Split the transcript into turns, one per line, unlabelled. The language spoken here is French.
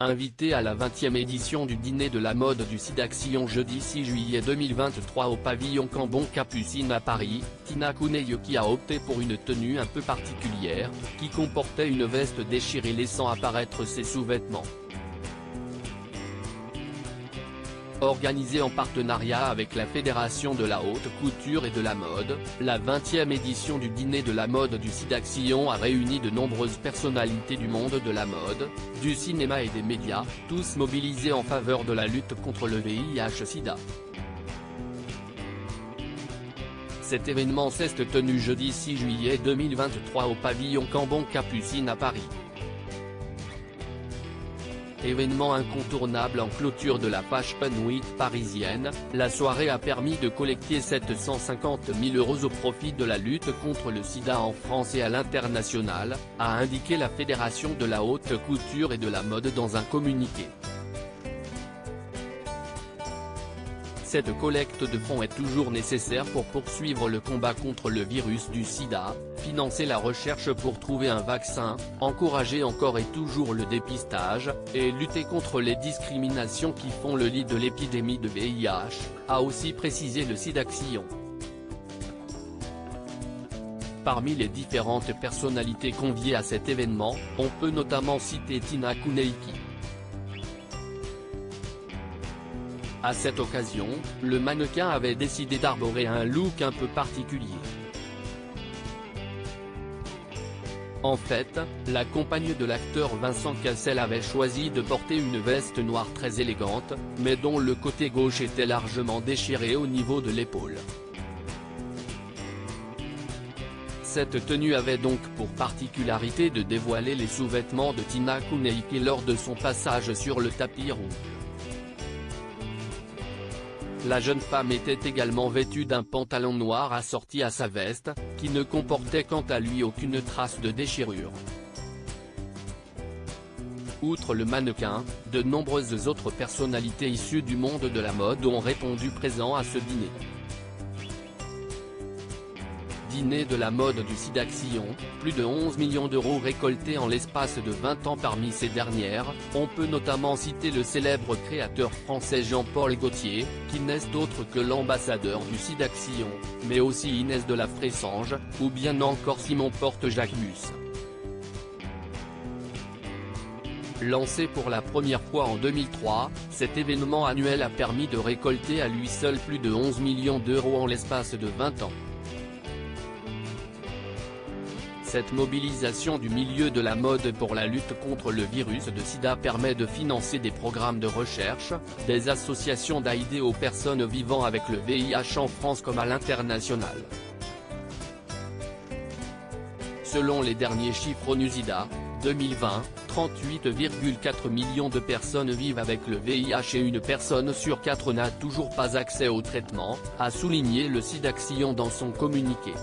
Invité à la 20e édition du dîner de la mode du SIDAction jeudi 6 juillet 2023 au pavillon Cambon Capucine à Paris, Tina Kuneyeki a opté pour une tenue un peu particulière, qui comportait une veste déchirée laissant apparaître ses sous-vêtements. Organisée en partenariat avec la Fédération de la haute couture et de la mode, la 20e édition du dîner de la mode du SIDAction a réuni de nombreuses personnalités du monde de la mode, du cinéma et des médias, tous mobilisés en faveur de la lutte contre le VIH-Sida. Cet événement s'est tenu jeudi 6 juillet 2023 au pavillon Cambon Capucine à Paris. Événement incontournable en clôture de la Fashion Week parisienne, la soirée a permis de collecter 750 000 € au profit de la lutte contre le sida en France et à l'international, a indiqué la Fédération de la haute couture et de la mode dans un communiqué. Cette collecte de fonds est toujours nécessaire pour poursuivre le combat contre le virus du sida, financer la recherche pour trouver un vaccin, encourager encore et toujours le dépistage, et lutter contre les discriminations qui font le lit de l'épidémie de VIH, a aussi précisé le SIDAction. Parmi les différentes personnalités conviées à cet événement, on peut notamment citer Tina Kuneyeki. À cette occasion, le mannequin avait décidé d'arborer un look un peu particulier. En fait, la compagne de l'acteur Vincent Cassel avait choisi de porter une veste noire très élégante, mais dont le côté gauche était largement déchiré au niveau de l'épaule. Cette tenue avait donc pour particularité de dévoiler les sous-vêtements de Tina Kuneyeki lors de son passage sur le tapis rouge. La jeune femme était également vêtue d'un pantalon noir assorti à sa veste, qui ne comportait quant à lui aucune trace de déchirure. Outre le mannequin, de nombreuses autres personnalités issues du monde de la mode ont répondu présents à ce dîner. Dîner de la mode du SIDAction, plus de 11 millions € récoltés en l'espace de 20 ans. Parmi ces dernières, on peut notamment citer le célèbre créateur français Jean-Paul Gaultier, qui n'est autre que l'ambassadeur du SIDAction, mais aussi Inès de la Fressange, ou bien encore Simon Porte-Jacquemus. Lancé pour la première fois en 2003, cet événement annuel a permis de récolter à lui seul plus de 11 millions € en l'espace de 20 ans. Cette mobilisation du milieu de la mode pour la lutte contre le virus de sida permet de financer des programmes de recherche, des associations d'aide aux personnes vivant avec le VIH en France comme à l'international. Selon les derniers chiffres ONU-SIDA, 2020, 38,4 millions de personnes vivent avec le VIH et une personne sur 4 n'a toujours pas accès au traitement, a souligné le SIDAction dans son communiqué.